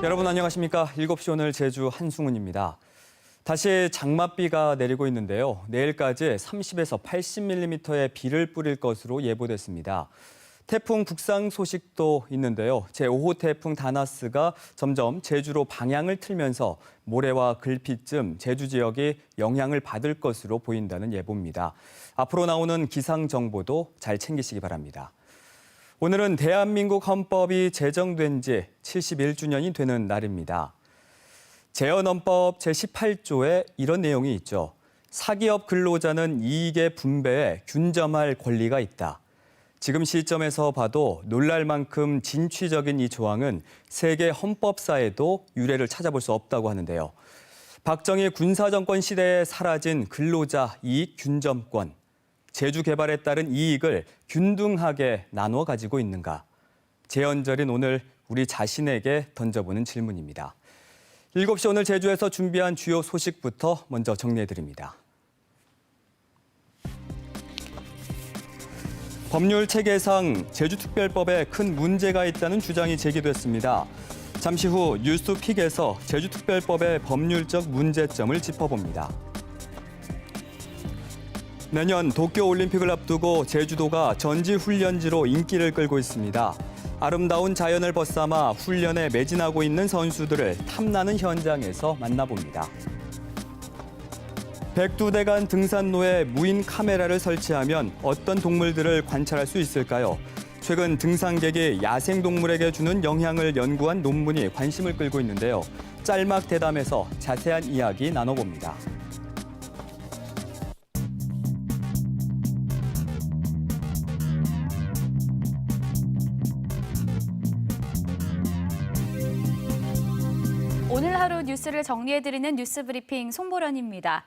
여러분 안녕하십니까? 7시 오늘 제주 한승훈입니다. 다시 장맛비가 내리고 있는데요. 내일까지 30에서 80mm의 비를 뿌릴 것으로 예보됐습니다. 태풍 북상 소식도 있는데요. 제5호 태풍 다나스가 점점 제주로 방향을 틀면서 모레와 글피쯤 제주 지역이 영향을 받을 것으로 보인다는 예보입니다. 앞으로 나오는 기상 정보도 잘 챙기시기 바랍니다. 오늘은 대한민국 헌법이 제정된 지 71주년이 되는 날입니다. 재헌헌법 제18조에 이런 내용이 있죠. 사기업 근로자는 이익의 분배에 균점할 권리가 있다. 지금 시점에서 봐도 놀랄 만큼 진취적인 이 조항은 세계 헌법사에도 유례를 찾아볼 수 없다고 하는데요. 박정희 군사정권 시대에 사라진 근로자 이익 균점권. 제주 개발에 따른 이익을 균등하게 나누어 가지고 있는가? 재헌절인 오늘 우리 자신에게 던져보는 질문입니다. 7시 오늘 제주에서 준비한 주요 소식부터 먼저 정리해드립니다. 법률 체계상 제주특별법에 큰 문제가 있다는 주장이 제기됐습니다. 잠시 후 뉴스픽에서 제주특별법의 법률적 문제점을 짚어봅니다. 내년 도쿄올림픽을 앞두고 제주도가 전지훈련지로 인기를 끌고 있습니다. 아름다운 자연을 벗삼아 훈련에 매진하고 있는 선수들을 탐나는 현장에서 만나봅니다. 백두대간 등산로에 무인 카메라를 설치하면 어떤 동물들을 관찰할 수 있을까요? 최근 등산객이 야생동물에게 주는 영향을 연구한 논문이 관심을 끌고 있는데요. 짤막 대담에서 자세한 이야기 나눠봅니다. 오늘 하루 뉴스를 정리해드리는 뉴스브리핑 송보련입니다.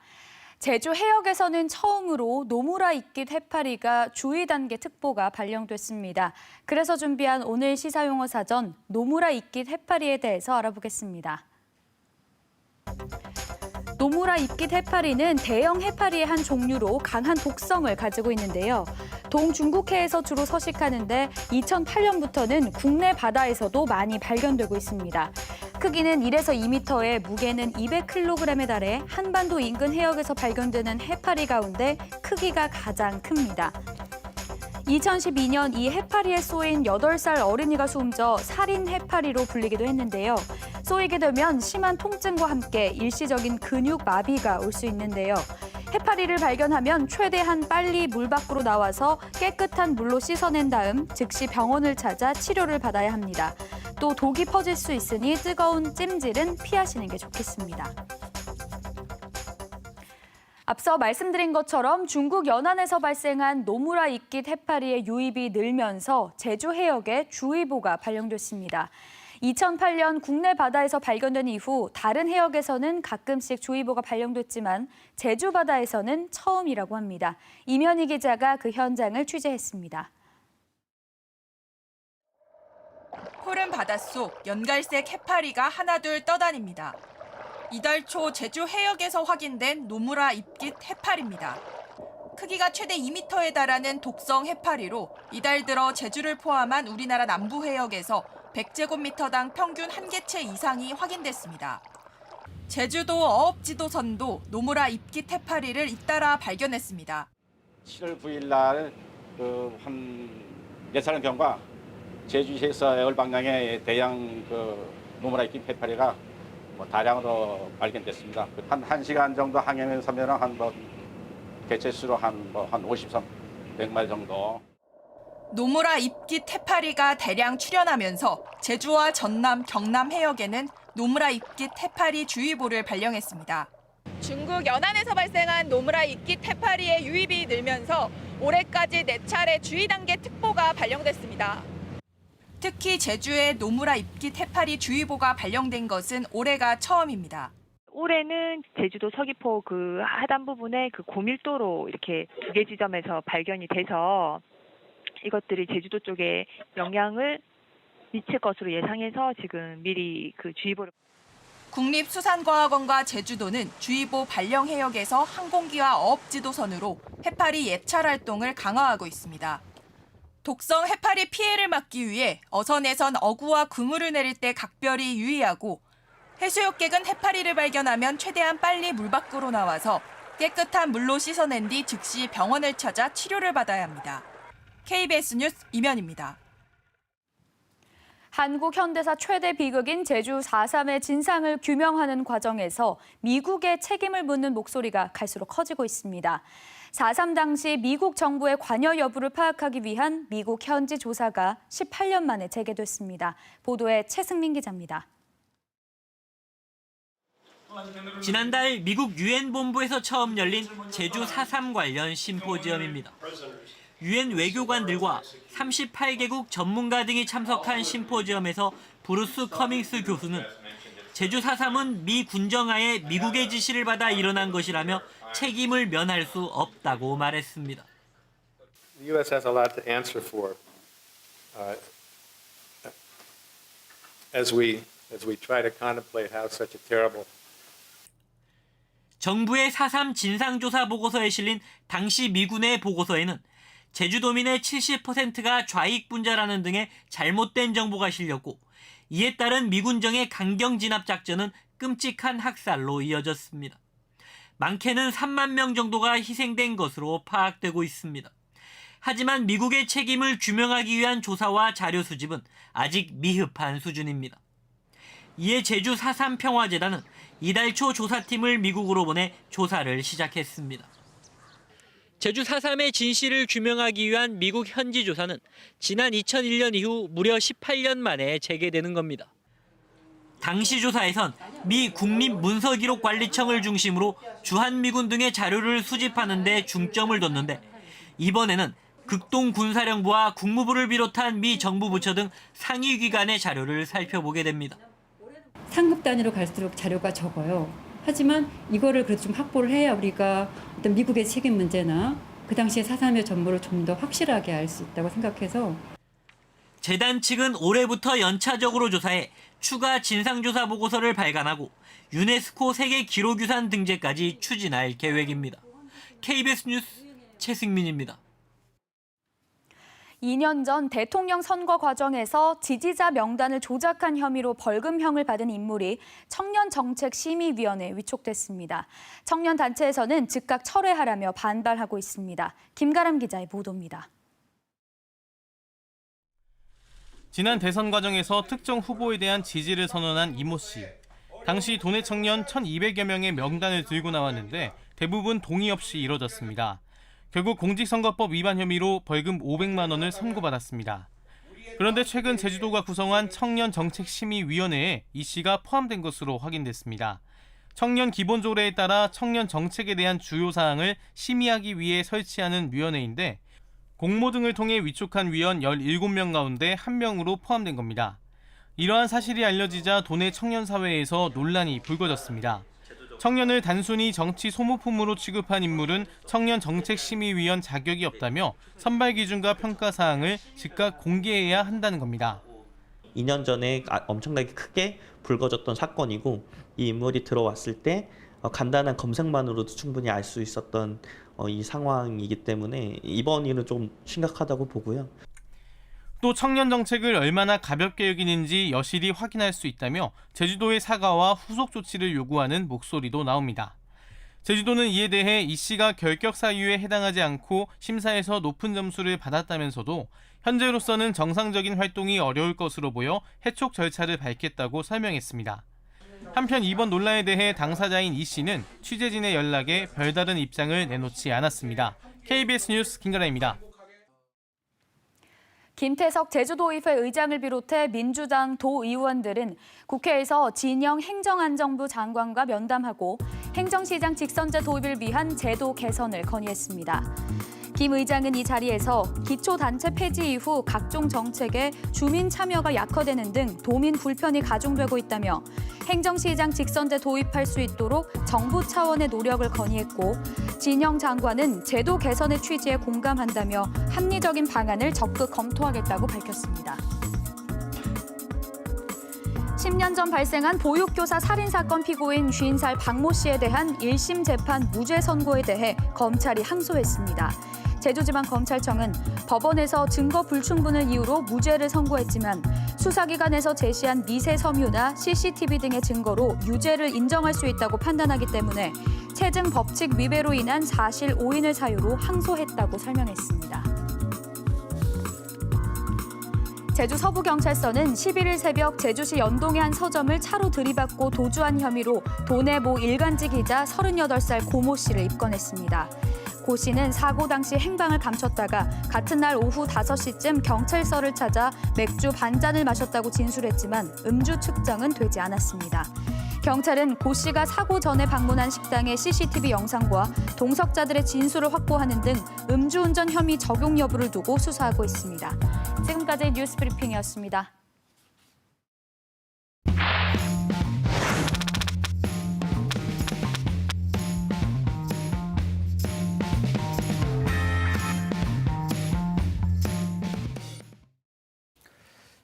제주 해역에서는 처음으로 노무라 입깃 해파리가 주의 단계 특보가 발령됐습니다. 그래서 준비한 오늘 시사용어 사전 노무라 입깃 해파리에 대해서 알아보겠습니다. 노무라 입깃 해파리는 대형 해파리의 한 종류로 강한 독성을 가지고 있는데요. 동중국해에서 주로 서식하는데 2008년부터는 국내 바다에서도 많이 발견되고 있습니다. 크기는 1에서 2m에 무게는 200kg에 달해 한반도 인근 해역에서 발견되는 해파리 가운데 크기가 가장 큽니다. 2012년 이 해파리에 쏘인 8살 어린이가 숨져 살인 해파리로 불리기도 했는데요. 쏘이게 되면 심한 통증과 함께 일시적인 근육 마비가 올 수 있는데요. 해파리를 발견하면 최대한 빨리 물 밖으로 나와서 깨끗한 물로 씻어낸 다음 즉시 병원을 찾아 치료를 받아야 합니다. 또 독이 퍼질 수 있으니 뜨거운 찜질은 피하시는 게 좋겠습니다. 앞서 말씀드린 것처럼 중국 연안에서 발생한 노무라 입깃 해파리의 유입이 늘면서 제주 해역에 주의보가 발령됐습니다. 2008년 국내 바다에서 발견된 이후 다른 해역에서는 가끔씩 주의보가 발령됐지만 제주 바다에서는 처음이라고 합니다. 이면희 기자가 그 현장을 취재했습니다. 푸른 바닷속 연갈색 해파리가 하나둘 떠다닙니다. 이달 초 제주 해역에서 확인된 노무라 입깃 해파리입니다. 크기가 최대 2m에 달하는 독성 해파리로 이달 들어 제주를 포함한 우리나라 남부 해역에서 100제곱미터당 평균 1개체 이상이 확인됐습니다. 제주도 어업지도선도 노무라 입깃 해파리를 잇따라 발견했습니다. 7월 9일 날 한 4사람 경과 제주시에서 애월 방향에 대양 노무라 입깃 해파리가 다량으로 발견됐습니다. 한 1시간 정도 항해하면서 개체수로 한 50선 100마리 정도. 노무라 입깃 해파리가 대량 출현하면서 제주와 전남, 경남 해역에는 노무라 입깃 해파리 주의보를 발령했습니다. 중국 연안에서 발생한 노무라 입깃 해파리의 유입이 늘면서 올해까지 4차례 주의 단계 특보가 발령됐습니다. 특히 제주에 노무라 입깃 해파리 주의보가 발령된 것은 올해가 처음입니다. 올해는 제주도 서귀포 그 하단 부분에 그 고밀도로 이렇게 2개 지점에서 발견이 돼서 이것들이 제주도 쪽에 영향을 미칠 것으로 예상해서 지금 미리 그 주의보를. 국립수산과학원과 제주도는 주의보 발령 해역에서 항공기와 어업지도선으로 해파리 예찰 활동을 강화하고 있습니다. 독성 해파리 피해를 막기 위해 어선에선 어구와 그물을 내릴 때 각별히 유의하고 해수욕객은 해파리를 발견하면 최대한 빨리 물 밖으로 나와서 깨끗한 물로 씻어낸 뒤 즉시 병원을 찾아 치료를 받아야 합니다. KBS 뉴스 이면입니다. 한국 현대사 최대 비극인 제주 4.3의 진상을 규명하는 과정에서 미국의 책임을 묻는 목소리가 갈수록 커지고 있습니다. 4.3 당시 미국 정부의 관여 여부를 파악하기 위한 미국 현지 조사가 18년 만에 재개됐습니다. 보도에 최승민 기자입니다. 지난달 미국 유엔 본부에서 처음 열린 제주 4.3 관련 심포지엄입니다. 유엔 외교관들과 38개국 전문가 등이 참석한 심포지엄에서 브루스 커밍스 교수는 제주 4.3은 미 군정하에 미국의 지시를 받아 일어난 것이라며 책임을 면할 수 없다고 말했습니다. The U.S. has a lot to answer for as we try to contemplate how such a terrible 정부의 4.3 진상조사 보고서에 실린 당시 미군의 보고서에는 제주도민의 70%가 좌익분자라는 등의 잘못된 정보가 실렸고 이에 따른 미군정의 강경 진압 작전은 끔찍한 학살로 이어졌습니다. 많게는 3만 명 정도가 희생된 것으로 파악되고 있습니다. 하지만 미국의 책임을 규명하기 위한 조사와 자료 수집은 아직 미흡한 수준입니다. 이에 제주 4.3 평화재단은 이달 초 조사팀을 미국으로 보내 조사를 시작했습니다. 제주 4.3의 진실을 규명하기 위한 미국 현지 조사는 지난 2001년 이후 무려 18년 만에 재개되는 겁니다. 당시 조사에선 미 국립문서기록관리청을 중심으로 주한미군 등의 자료를 수집하는 데 중점을 뒀는데 이번에는 극동군사령부와 국무부를 비롯한 미 정부 부처 등 상위기관의 자료를 살펴보게 됩니다. 상급 단위로 갈수록 자료가 적어요. 하지만 이거를 그래도 좀 확보를 해야 우리가 어떤 미국의 책임 문제나 그 당시의 4.3의 전모를 좀 더 확실하게 알 수 있다고 생각해서 재단 측은 올해부터 연차적으로 조사해 추가 진상조사 보고서를 발간하고 유네스코 세계 기록유산 등재까지 추진할 계획입니다. KBS 뉴스 최승민입니다. 2년 전 대통령 선거 과정에서 지지자 명단을 조작한 혐의로 벌금형을 받은 인물이 청년정책심의위원회에 위촉됐습니다. 청년단체에서는 즉각 철회하라며 반발하고 있습니다. 김가람 기자의 보도입니다. 지난 대선 과정에서 특정 후보에 대한 지지를 선언한 이모 씨. 당시 도내 청년 1,200여 명의 명단을 들고 나왔는데 대부분 동의 없이 이뤄졌습니다. 결국 공직선거법 위반 혐의로 벌금 500만 원을 선고받았습니다. 그런데 최근 제주도가 구성한 청년정책심의위원회에 이 씨가 포함된 것으로 확인됐습니다. 청년 기본조례에 따라 청년 정책에 대한 주요 사항을 심의하기 위해 설치하는 위원회인데 공모 등을 통해 위촉한 위원 17명 가운데 1명으로 포함된 겁니다. 이러한 사실이 알려지자 도내 청년사회에서 논란이 불거졌습니다. 청년을 단순히 정치 소모품으로 취급한 인물은 청년정책심의위원 자격이 없다며 선발 기준과 평가 사항을 즉각 공개해야 한다는 겁니다. 2년 전에 엄청나게 크게 불거졌던 사건이고 이 인물이 들어왔을 때 간단한 검색만으로도 충분히 알 수 있었던 이 상황이기 때문에 이번 일은 좀 심각하다고 보고요. 또 청년 정책을 얼마나 가볍게 여기는지 여실히 확인할 수 있다며 제주도의 사과와 후속 조치를 요구하는 목소리도 나옵니다. 제주도는 이에 대해 이 씨가 결격 사유에 해당하지 않고 심사에서 높은 점수를 받았다면서도 현재로서는 정상적인 활동이 어려울 것으로 보여 해촉 절차를 밟겠다고 설명했습니다. 한편 이번 논란에 대해 당사자인 이 씨는 취재진의 연락에 별다른 입장을 내놓지 않았습니다. KBS 뉴스 김가라입니다. 김태석 제주도의회 의장을 비롯해 민주당 도의원들은 국회에서 진영 행정안전부 장관과 면담하고 행정시장 직선제 도입을 위한 제도 개선을 건의했습니다. 김 의장은 이 자리에서 기초단체 폐지 이후 각종 정책에 주민 참여가 약화되는 등 도민 불편이 가중되고 있다며 행정시장 직선제 도입할 수 있도록 정부 차원의 노력을 건의했고 진영 장관은 제도 개선의 취지에 공감한다며 합리적인 방안을 적극 검토하겠다고 밝혔습니다. 10년 전 발생한 보육교사 살인사건 피고인 50살 박모 씨에 대한 1심 재판 무죄 선고에 대해 검찰이 항소했습니다. 제주지방검찰청은 법원에서 증거 불충분을 이유로 무죄를 선고했지만 수사기관에서 제시한 미세 섬유나 CCTV 등의 증거로 유죄를 인정할 수 있다고 판단하기 때문에 체증 법칙 위배로 인한 사실 오인을 사유로 항소했다고 설명했습니다. 제주 서부경찰서는 11일 새벽 제주시 연동의 한 서점을 차로 들이받고 도주한 혐의로 도내 모 일간지 기자 38살 고모 씨를 입건했습니다. 고 씨는 사고 당시 행방을 감췄다가 같은 날 오후 5시쯤 경찰서를 찾아 맥주 반잔을 마셨다고 진술했지만 음주 측정은 되지 않았습니다. 경찰은 고 씨가 사고 전에 방문한 식당의 CCTV 영상과 동석자들의 진술을 확보하는 등 음주운전 혐의 적용 여부를 두고 수사하고 있습니다. 지금까지 뉴스 브리핑이었습니다.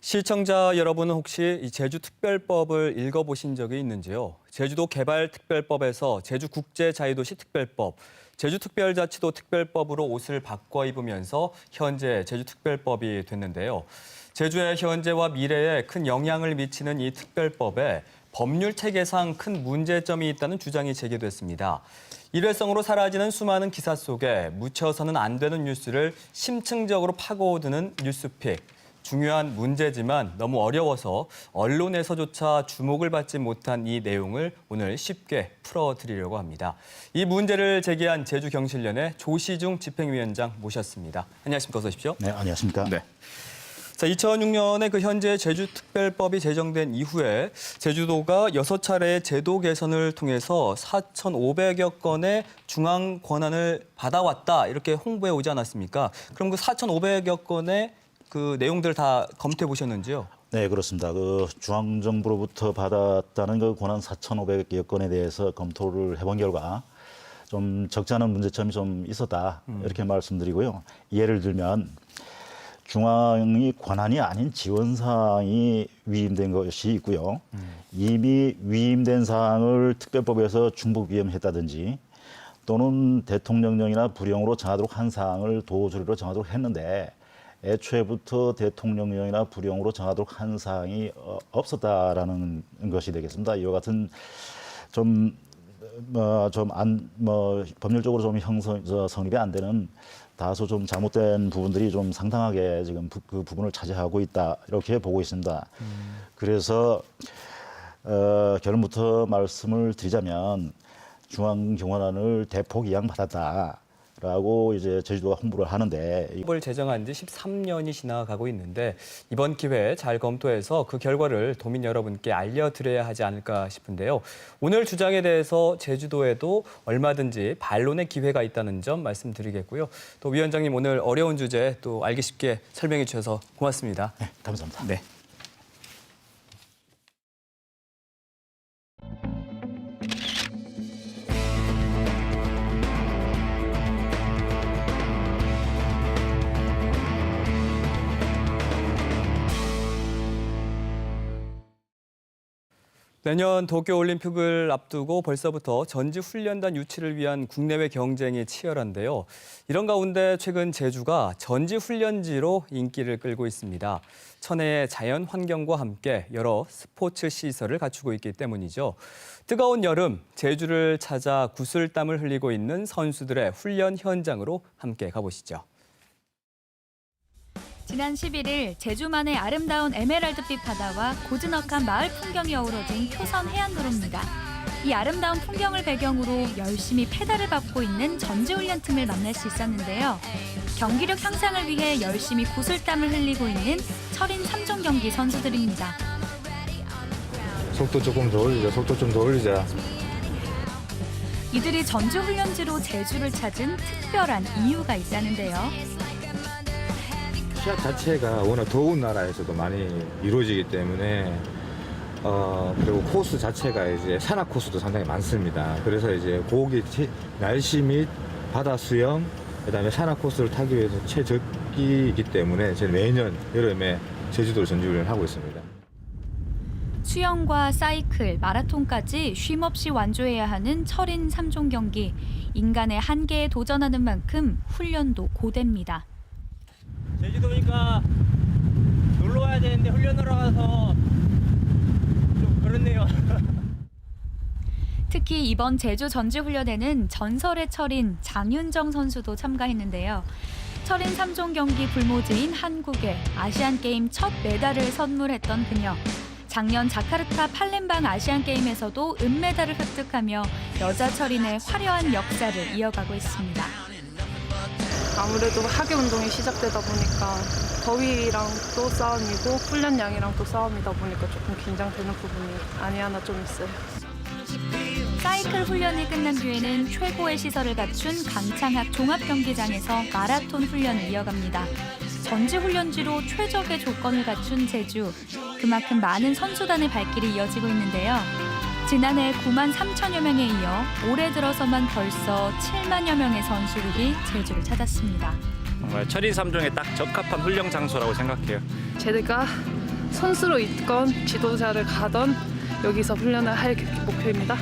시청자 여러분은 혹시 이 제주특별법을 읽어보신 적이 있는지요? 제주도 개발특별법에서 제주국제자유도시 특별법, 제주특별자치도 특별법으로 옷을 바꿔 입으면서 현재 제주특별법이 됐는데요. 제주의 현재와 미래에 큰 영향을 미치는 이 특별법에 법률 체계상 큰 문제점이 있다는 주장이 제기됐습니다. 일회성으로 사라지는 수많은 기사 속에 묻혀서는 안 되는 뉴스를 심층적으로 파고드는 뉴스픽. 중요한 문제지만 너무 어려워서 언론에서조차 주목을 받지 못한 이 내용을 오늘 쉽게 풀어드리려고 합니다. 이 문제를 제기한 제주경실련의 조시중 집행위원장 모셨습니다. 안녕하십니까? 어서 오십시오. 네, 안녕하십니까? 네. 자, 2006년에 그 현재 제주특별법이 제정된 이후에 제주도가 6차례의 제도 개선을 통해서 4,500여 건의 중앙 권한을 받아왔다 이렇게 홍보해 오지 않았습니까? 그럼 그 4,500여 건의 그 내용들 다 검토해 보셨는지요? 네, 그렇습니다. 그 중앙정부로부터 받았다는 그 권한 4,500여 건에 대해서 검토를 해본 결과 좀 적지 않은 문제점이 좀 있었다 이렇게 말씀드리고요. 예를 들면 중앙이 권한이 아닌 지원사항이 위임된 것이 있고요. 이미 위임된 사항을 특별법에서 중복 위임했다든지 또는 대통령령이나 부령으로 정하도록 한 사항을 도주리로 정하도록 했는데 애초에부터 대통령령이나 부령으로 정하도록 한 사항이 없었다라는 것이 되겠습니다. 이와 같은 법률적으로 좀 성립이 안 되는 다소 좀 잘못된 부분들이 좀 상당하게 지금 그 부분을 차지하고 있다 이렇게 보고 있습니다. 그래서 결론부터 말씀을 드리자면 중앙경호관을 대폭 이양받았다. 라고 이제 제주도가 홍보를 하는데 법을 제정한 지 13년이 지나가고 있는데 이번 기회에 잘 검토해서 그 결과를 도민 여러분께 알려드려야 하지 않을까 싶은데요. 오늘 주장에 대해서 제주도에도 얼마든지 반론의 기회가 있다는 점 말씀드리겠고요. 또 위원장님 오늘 어려운 주제 또 알기 쉽게 설명해 주셔서 고맙습니다. 네, 감사합니다. 네. 내년 도쿄올림픽을 앞두고 벌써부터 전지훈련단 유치를 위한 국내외 경쟁이 치열한데요. 이런 가운데 최근 제주가 전지훈련지로 인기를 끌고 있습니다. 천혜의 자연 환경과 함께 여러 스포츠 시설을 갖추고 있기 때문이죠. 뜨거운 여름, 제주를 찾아 구슬땀을 흘리고 있는 선수들의 훈련 현장으로 함께 가보시죠. 지난 11일 제주만의 아름다운 에메랄드빛 바다와 고즈넉한 마을 풍경이 어우러진 표선 해안도로입니다. 이 아름다운 풍경을 배경으로 열심히 페달을 밟고 있는 전지훈련팀을 만날 수 있었는데요. 경기력 향상을 위해 열심히 구슬땀을 흘리고 있는 철인 3종 경기 선수들입니다. 속도 조금 더 올리자. 속도 좀 더 올리자. 이들이 전지훈련지로 제주를 찾은 특별한 이유가 있다는데요. 시합 자체가 워낙 더운 나라에서도 많이 이루어지기 때문에 그리고 코스 자체가 이제 산악 코스도 상당히 많습니다. 그래서 이제 고기 날씨 및 바다 수영 그다음에 산악 코스를 타기 위해서 최적기이기 때문에 저는 매년 여름에 제주도를 전지훈련을 하고 있습니다. 수영과 사이클, 마라톤까지 쉼없이 완주해야 하는 철인 3종 경기. 인간의 한계에 도전하는 만큼 훈련도 고됩니다. 제주도니까 놀러 와야 되는데 훈련하러 가서 좀 그렇네요. 특히 이번 제주 전지훈련에는 전설의 철인 장윤정 선수도 참가했는데요. 철인 3종 경기 불모지인 한국에 아시안게임 첫 메달을 선물했던 그녀. 작년 자카르타 팔렘방 아시안게임에서도 은메달을 획득하며 여자 철인의 화려한 역사를 이어가고 있습니다. 아무래도 하계 운동이 시작되다 보니까 더위랑 또 싸움이고 훈련량이랑 또 싸움이다 보니까 조금 긴장되는 부분이 아니 하나 좀 있어요. 사이클 훈련이 끝난 뒤에는 최고의 시설을 갖춘 강창학 종합경기장에서 마라톤 훈련을 이어갑니다. 전지훈련지로 최적의 조건을 갖춘 제주. 그만큼 많은 선수단의 발길이 이어지고 있는데요. 지난해 9만 3천여 명에 이어 올해 들어서만 벌써 7만여 명의 선수들이 제주를 찾았습니다. 정말 철인 3종에 딱 적합한 훈련 장소라고 생각해요. 제가 선수로 있건 지도자를 가던 여기서 훈련을 할 목표입니다.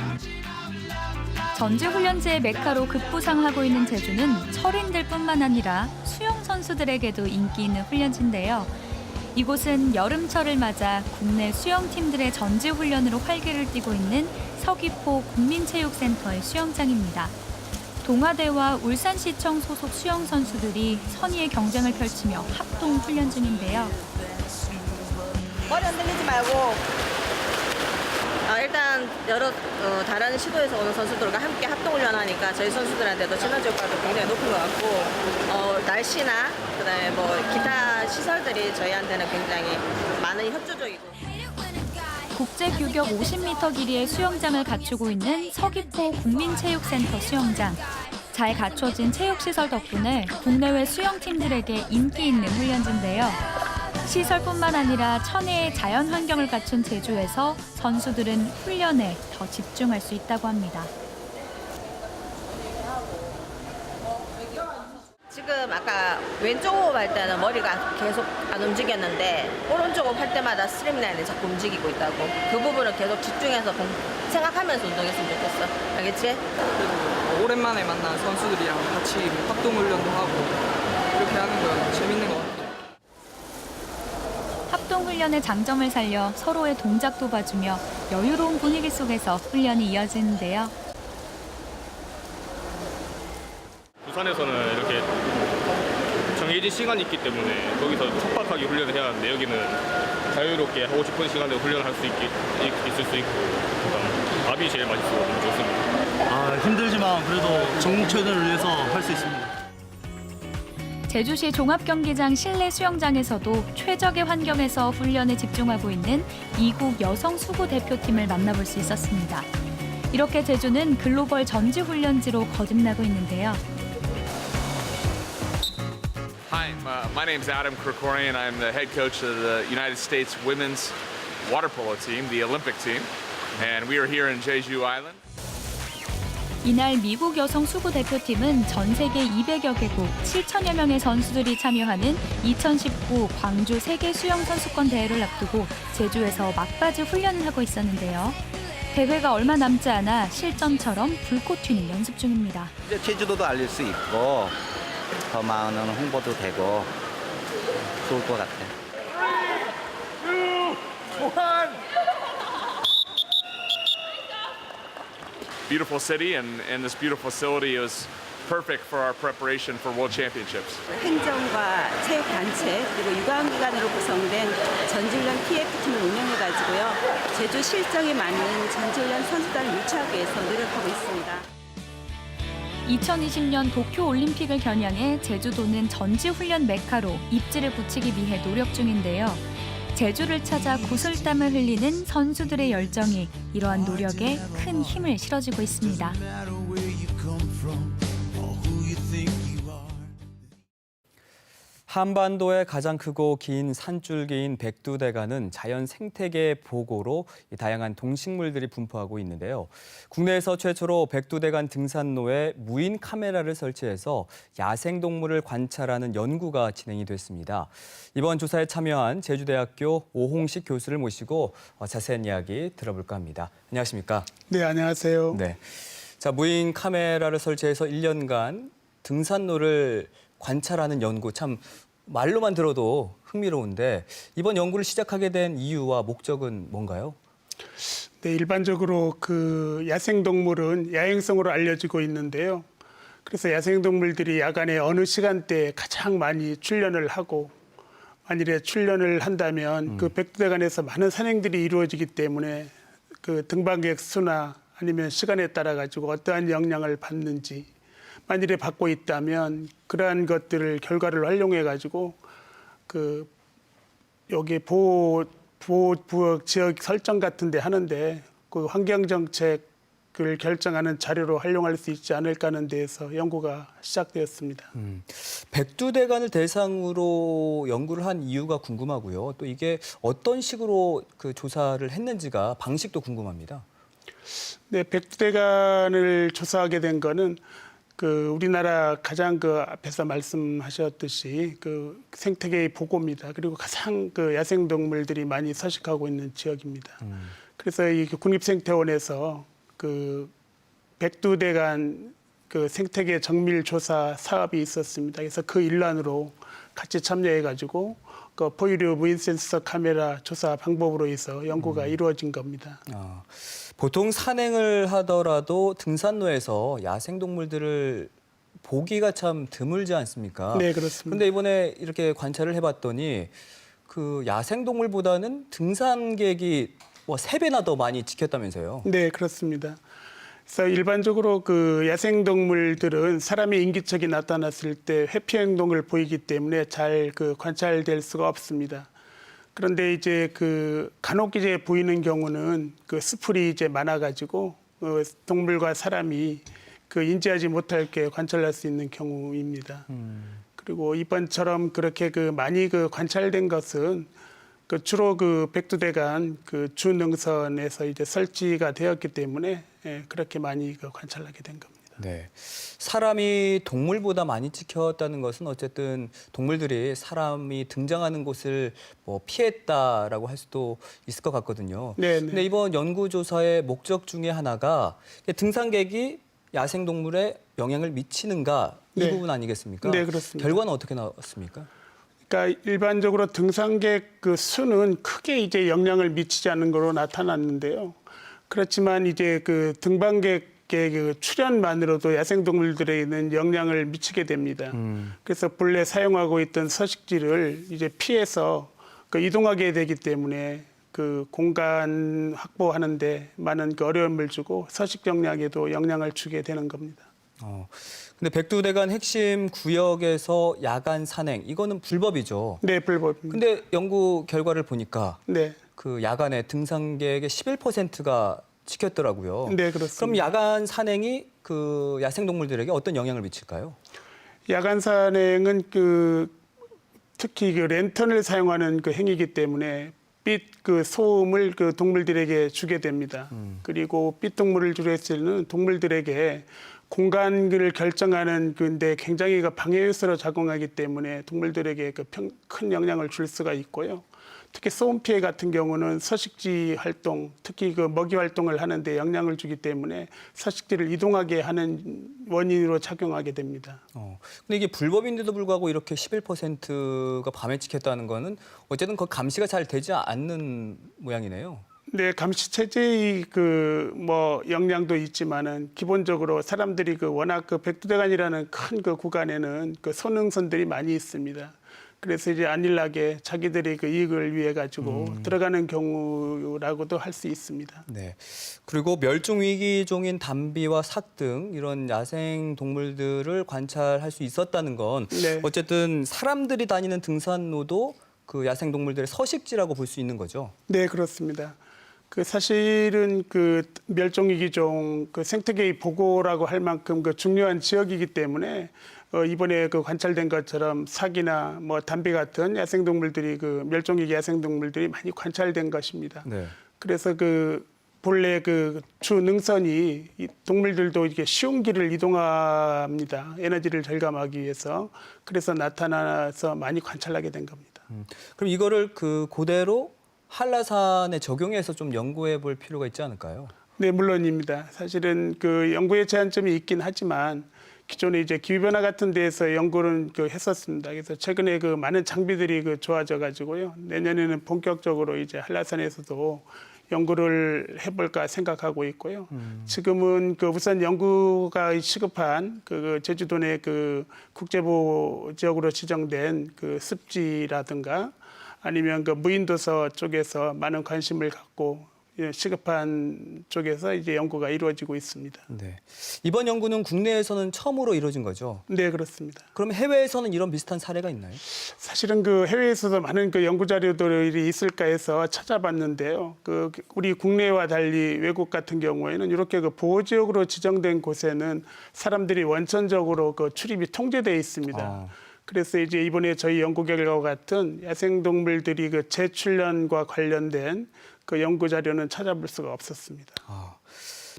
전지훈련지의 메카로 급부상하고 있는 제주는 철인들뿐만 아니라 수영 선수들에게도 인기 있는 훈련지인데요. 이곳은 여름철을 맞아 국내 수영팀들의 전지훈련으로 활기를 띠고 있는 서귀포 국민체육센터의 수영장입니다. 동아대와 울산시청 소속 수영 선수들이 선의의 경쟁을 펼치며 합동 훈련 중인데요. 머리 흔들리지 말고 일단 여러 다른 시도에서 오는 선수들과 함께 합동훈련하니까 저희 선수들한테도 시너지 효과도 굉장히 높은 것 같고 날씨나 그다음에 뭐 기타 시설들이 저희한테는 굉장히 많은 협조적이고. 국제 규격 50m 길이의 수영장을 갖추고 있는 서귀포 국민체육센터 수영장. 잘 갖춰진 체육시설 덕분에 국내외 수영팀들에게 인기 있는 훈련지인데요. 시설뿐만 아니라 천혜의 자연 환경을 갖춘 제주에서 선수들은 훈련에 더 집중할 수 있다고 합니다. 지금 아까 왼쪽 호흡할 때는 머리가 계속 안 움직였는데 오른쪽 호흡할 때마다 스트림라인이 자꾸 움직이고 있다고. 그 부분을 계속 집중해서 생각하면서 운동했으면 좋겠어. 알겠지? 오랜만에 만난 선수들이랑 같이 합동훈련도 하고 이렇게 하는 건 재밌는 것 같아요. 합동훈련의 장점을 살려 서로의 동작도 봐주며 여유로운 분위기 속에서 훈련이 이어지는데요. 부산에서는 이렇게 정해진 시간이 있기 때문에 거기서 촉박하게 훈련을 해야 하는데 여기는 자유롭게 하고 싶은 시간에 훈련을 할 수 있을 수 있고 밥이 제일 맛있고 너무 좋습니다. 힘들지만 그래도 전국 최선을 위해서 할 수 있습니다. 제주시 종합경기장 실내 수영장에서도 최적의 환경에서 훈련에 집중하고 있는 이국 여성 수구 대표팀을 만나볼 수 있었습니다. 이렇게 제주는 글로벌 전지훈련지로 거듭나고 있는데요. Hi, my name is Adam Krikorian. I'm the head coach of the United States women's water polo team, the Olympic team, and we are here in Jeju Island. 이날 미국 여성 수구 대표팀은 전 세계 200여 개국 7천여 명의 선수들이 참여하는 2019 광주 세계 수영 선수권 대회를 앞두고 제주에서 막바지 훈련을 하고 있었는데요. 대회가 얼마 남지 않아 실전처럼 불꽃 튀는 연습 중입니다. 이제 제주도도 알릴 수 있고 더 많은 홍보도 되고 좋을 것 같아요. Beautiful city and this beautiful facility is perfect for our preparation for World Championships. 행정과 체육단체 그리고 유관기관으로 구성된 전지훈련 PF팀을 운영해가지고요. 제주 실정에 맞는 전지훈련 선수단을 유치하기 위해서 노력하고 있습니다. 2020년 도쿄올림픽을 겨냥해 제주도는 전지훈련 메카로 입지를 붙이기 위해 노력 중인데요. 제주를 찾아 구슬땀을 흘리는 선수들의 열정이 이러한 노력에 큰 힘을 실어주고 있습니다. 한반도의 가장 크고 긴 산줄기인 백두대간은 자연 생태계 보고로 다양한 동식물들이 분포하고 있는데요. 국내에서 최초로 백두대간 등산로에 무인 카메라를 설치해서 야생동물을 관찰하는 연구가 진행이 됐습니다. 이번 조사에 참여한 제주대학교 오홍식 교수를 모시고 자세한 이야기 들어볼까 합니다. 안녕하십니까? 네, 안녕하세요. 네. 자, 무인 카메라를 설치해서 1년간 등산로를 관찰하는 연구, 참 말로만 들어도 흥미로운데 이번 연구를 시작하게 된 이유와 목적은 뭔가요? 네, 일반적으로 그 야생동물은 야행성으로 알려지고 있는데요. 그래서 야생동물들이 야간에 어느 시간대에 가장 많이 출현을 하고 만일에 출현을 한다면 그 백두대간에서 많은 산행들이 이루어지기 때문에 그 등반객 수나 아니면 시간에 따라 가지고 어떠한 영향을 받는지 만일에 받고 있다면 그러한 것들을 결과를 활용해 가지고 그 여기 보호 지역 설정 같은 데 하는데 그 환경 정책을 결정하는 자료로 활용할 수 있지 않을까 하는 데에서 연구가 시작되었습니다. 백두대간을 대상으로 연구를 한 이유가 궁금하고요. 또 이게 어떤 식으로 그 조사를 했는지가 방식도 궁금합니다. 네, 백두대간을 조사하게 된 거는 그 우리나라 가장 그 앞에서 말씀하셨듯이 그 생태계의 보고입니다. 그리고 가장 그 야생동물들이 많이 서식하고 있는 지역입니다. 그래서 이 국립생태원에서 그 백두대간 그 생태계 정밀 조사 사업이 있었습니다. 그래서 그 일환으로 같이 참여해가지고 그 포유류 무인 센서 카메라 조사 방법으로 해서 연구가 이루어진 겁니다. 보통 산행을 하더라도 등산로에서 야생동물들을 보기가 참 드물지 않습니까? 네, 그렇습니다. 그런데 이번에 이렇게 관찰을 해봤더니 그 야생동물보다는 등산객이 뭐 3배나 더 많이 지켰다면서요? 네, 그렇습니다. 그래서 일반적으로 그 야생동물들은 사람의 인기척이 나타났을 때 회피 행동을 보이기 때문에 잘 그 관찰될 수가 없습니다. 그런데 이제 그 간혹 이제 보이는 경우는 그 수풀이 이제 많아가지고 동물과 사람이 그 인지하지 못할 게 관찰할 수 있는 경우입니다. 그리고 이번처럼 그렇게 그 많이 그 관찰된 것은 그 주로 그 백두대간 그 주능선에서 이제 설치가 되었기 때문에 그렇게 많이 그 관찰하게 된 겁니다. 네, 사람이 동물보다 많이 지켰다는 것은 어쨌든 동물들이 사람이 등장하는 곳을 뭐 피했다라고 할 수도 있을 것 같거든요. 네. 근데 이번 연구 조사의 목적 중에 하나가 등산객이 야생동물에 영향을 미치는가 이 네. 부분 아니겠습니까? 네, 그렇습니다. 결과는 어떻게 나왔습니까? 그러니까 일반적으로 등산객 그 수는 크게 이제 영향을 미치지 않는 걸로 나타났는데요. 그렇지만 이제 그 등반객의 그 출현만으로도 야생동물들에게는 영향을 미치게 됩니다. 그래서 본래 사용하고 있던 서식지를 이제 피해서 그 이동하게 되기 때문에 그 공간 확보하는데 많은 그 어려움을 주고 서식 역량에도 영향을 주게 되는 겁니다. 근데 백두대간 핵심 구역에서 야간 산행 이거는 불법이죠. 네, 불법입니다. 근데 연구 결과를 보니까 네. 그 야간에 등산객의 11%가 지켰더라고요. 네, 그렇습니다. 그럼 야간 산행이 그 야생동물들에게 어떤 영향을 미칠까요? 야간 산행은 그 특히 그 랜턴을 사용하는 그 행위이기 때문에 빛 그 소음을 그 동물들에게 주게 됩니다. 그리고 빛 동물을 주했을 때는 동물들에게 공간을 결정하는 근데 굉장히 그 방해 요소로 작용하기 때문에 동물들에게 그 큰 영향을 줄 수가 있고요. 특히 소음 피해 같은 경우는 서식지 활동, 특히 그 먹이 활동을 하는데 영향을 주기 때문에 서식지를 이동하게 하는 원인으로 작용하게 됩니다. 근데 이게 불법인데도 불구하고 이렇게 11%가 밤에 지켰다는 거는 어쨌든 그 감시가 잘 되지 않는 모양이네요. 네, 감시 체제의 그 뭐 영향도 있지만은 기본적으로 사람들이 그 워낙 그 백두대간이라는 큰 그 구간에는 그 소능선들이 많이 있습니다. 그래서 이제 안일하게 자기들의 그 이익을 위해 가지고 들어가는 경우라고도 할 수 있습니다. 네. 그리고 멸종 위기종인 담비와 삭 등 이런 야생 동물들을 관찰할 수 있었다는 건 네. 어쨌든 사람들이 다니는 등산로도 그 야생 동물들의 서식지라고 볼 수 있는 거죠. 네, 그렇습니다. 그 사실은 그 멸종위기종 그 생태계의 보고라고 할 만큼 그 중요한 지역이기 때문에 이번에 그 관찰된 것처럼 사기나 뭐 담비 같은 야생동물들이 그 멸종위기 야생동물들이 많이 관찰된 것입니다. 네. 그래서 그 본래 그 주 능선이 이 동물들도 이렇게 쉬운 길을 이동합니다. 에너지를 절감하기 위해서. 그래서 나타나서 많이 관찰하게 된 겁니다. 그럼 이거를 그 그대로 한라산에 적용해서 좀 연구해 볼 필요가 있지 않을까요? 네, 물론입니다. 사실은 그 연구의 제한점이 있긴 하지만 기존에 이제 기후변화 같은 데에서 연구를 했었습니다. 그래서 최근에 그 많은 장비들이 좋아져 가지고요. 내년에는 본격적으로 이제 한라산에서도 연구를 해볼까 생각하고 있고요. 지금은 그 우선 연구가 시급한 그 제주도 내 그 국제보호 지역으로 지정된 그 습지라든가 아니면 그 무인도서 쪽에서 많은 관심을 갖고 시급한 쪽에서 이제 연구가 이루어지고 있습니다. 네. 이번 연구는 국내에서는 처음으로 이루어진 거죠? 네, 그렇습니다. 그럼 해외에서는 이런 비슷한 사례가 있나요? 사실은 그 해외에서도 많은 그 연구 자료들이 있을까 해서 찾아봤는데요. 그 우리 국내와 달리 외국 같은 경우에는 이렇게 그 보호 지역으로 지정된 곳에는 사람들이 원천적으로 그 출입이 통제되어 있습니다. 그래서 이제 이번에 저희 연구 결과와 같은 야생동물들이 그 재출현과 관련된 그 연구 자료는 찾아볼 수가 없었습니다.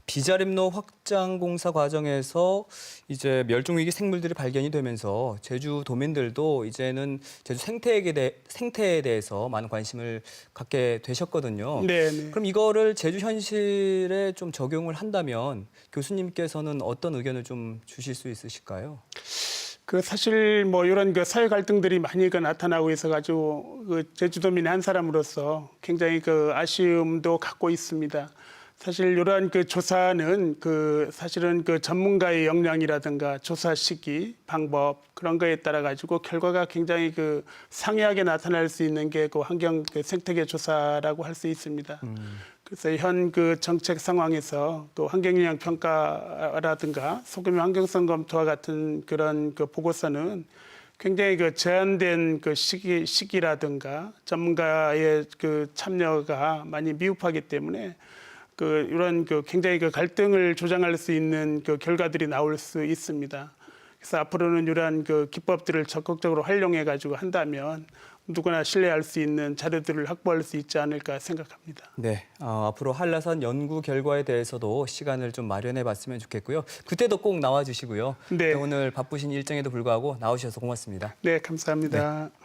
비자림로 확장 공사 과정에서 이제 멸종위기 생물들이 발견이 되면서 제주 도민들도 이제는 제주 생태에 대해서 많은 관심을 갖게 되셨거든요. 네. 그럼 이거를 제주 현실에 좀 적용을 한다면 교수님께서는 어떤 의견을 좀 주실 수 있으실까요? 그 사실 뭐 이런 그 사회 갈등들이 많이 나타나고 있어가지고 그 제주도민의 한 사람으로서 굉장히 그 아쉬움도 갖고 있습니다. 사실 이러한 그 조사는 그 사실은 그 전문가의 역량이라든가 조사 시기, 방법 그런 거에 따라 가지고 결과가 굉장히 그 상이하게 나타날 수 있는 게 그 환경 그 생태계 조사라고 할 수 있습니다. 그래서 현 그 정책 상황에서 그 환경영향 평가라든가 소규모 환경성 검토와 같은 그런 그 보고서는 굉장히 그 제한된 그 시기라든가 전문가의 그 참여가 많이 미흡하기 때문에 그 이런 그 굉장히 그 갈등을 조장할 수 있는 그 결과들이 나올 수 있습니다. 그래서 앞으로는 이러한 그 기법들을 적극적으로 활용해 가지고 한다면 누구나 신뢰할 수 있는 자료들을 확보할 수 있지 않을까 생각합니다. 네, 앞으로 한라산 연구 결과에 대해서도 시간을 좀 마련해 봤으면 좋겠고요. 그때도 꼭 나와 주시고요. 네. 오늘 바쁘신 일정에도 불구하고 나오셔서 고맙습니다. 네, 감사합니다. 네.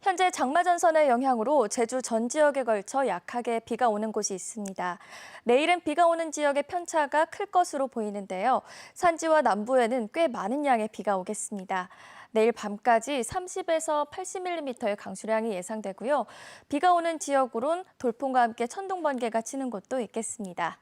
현재 장마전선의 영향으로 제주 전 지역에 걸쳐 약하게 비가 오는 곳이 있습니다. 내일은 비가 오는 지역의 편차가 클 것으로 보이는데요. 산지와 남부에는 꽤 많은 양의 비가 오겠습니다. 내일 밤까지 30에서 80mm의 강수량이 예상되고요. 비가 오는 지역으론 돌풍과 함께 천둥 번개가 치는 곳도 있겠습니다.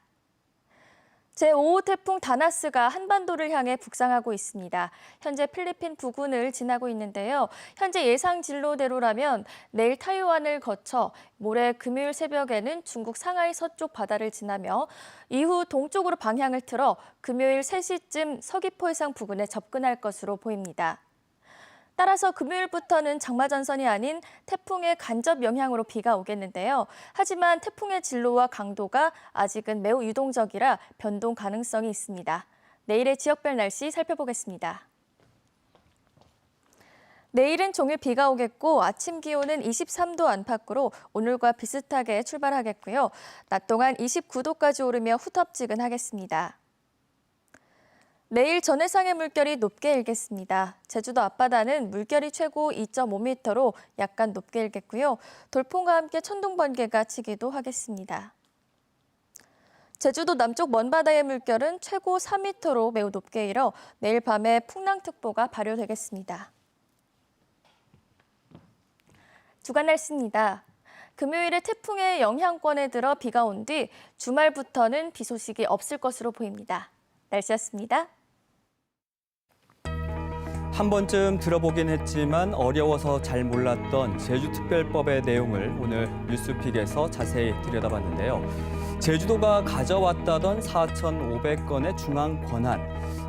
제5호 태풍 다나스가 한반도를 향해 북상하고 있습니다. 현재 필리핀 부근을 지나고 있는데요. 현재 예상 진로대로라면 내일 타이완을 거쳐 모레 금요일 새벽에는 중국 상하이 서쪽 바다를 지나며 이후 동쪽으로 방향을 틀어 금요일 3시쯤 서귀포 해상 부근에 접근할 것으로 보입니다. 따라서 금요일부터는 장마전선이 아닌 태풍의 간접 영향으로 비가 오겠는데요. 하지만 태풍의 진로와 강도가 아직은 매우 유동적이라 변동 가능성이 있습니다. 내일의 지역별 날씨 살펴보겠습니다. 내일은 종일 비가 오겠고 아침 기온은 23도 안팎으로 오늘과 비슷하게 출발하겠고요. 낮 동안 29도까지 오르며 후텁지근하겠습니다. 내일 전해상의 물결이 높게 일겠습니다. 제주도 앞바다는 물결이 최고 2.5m로 약간 높게 일겠고요. 돌풍과 함께 천둥 번개가 치기도 하겠습니다. 제주도 남쪽 먼바다의 물결은 최고 4m로 매우 높게 일어 내일 밤에 풍랑특보가 발효되겠습니다. 주간 날씨입니다. 금요일에 태풍의 영향권에 들어 비가 온 뒤 주말부터는 비 소식이 없을 것으로 보입니다. 날씨였습니다. 한 번쯤 들어보긴 했지만 어려워서 잘 몰랐던 제주특별법의 내용을 오늘 뉴스픽에서 자세히 들여다봤는데요. 제주도가 가져왔다던 4,500건의 중앙 권한.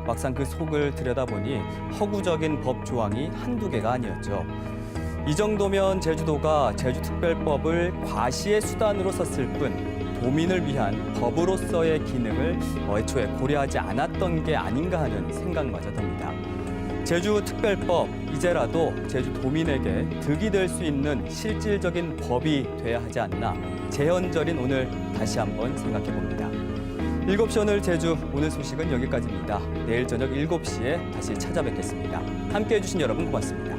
막상 그 속을 들여다보니 허구적인 법 조항이 한두 개가 아니었죠. 이 정도면 제주도가 제주특별법을 과시의 수단으로 썼을 뿐 도민을 위한 법으로서의 기능을 애초에 고려하지 않았던 게 아닌가 하는 생각마저 듭니다. 제주특별법, 이제라도 제주도민에게 득이 될 수 있는 실질적인 법이 돼야 하지 않나 재헌절인 오늘 다시 한번 생각해 봅니다. 7시 오늘 제주, 오늘 소식은 여기까지입니다. 내일 저녁 7시에 다시 찾아뵙겠습니다. 함께해 주신 여러분 고맙습니다.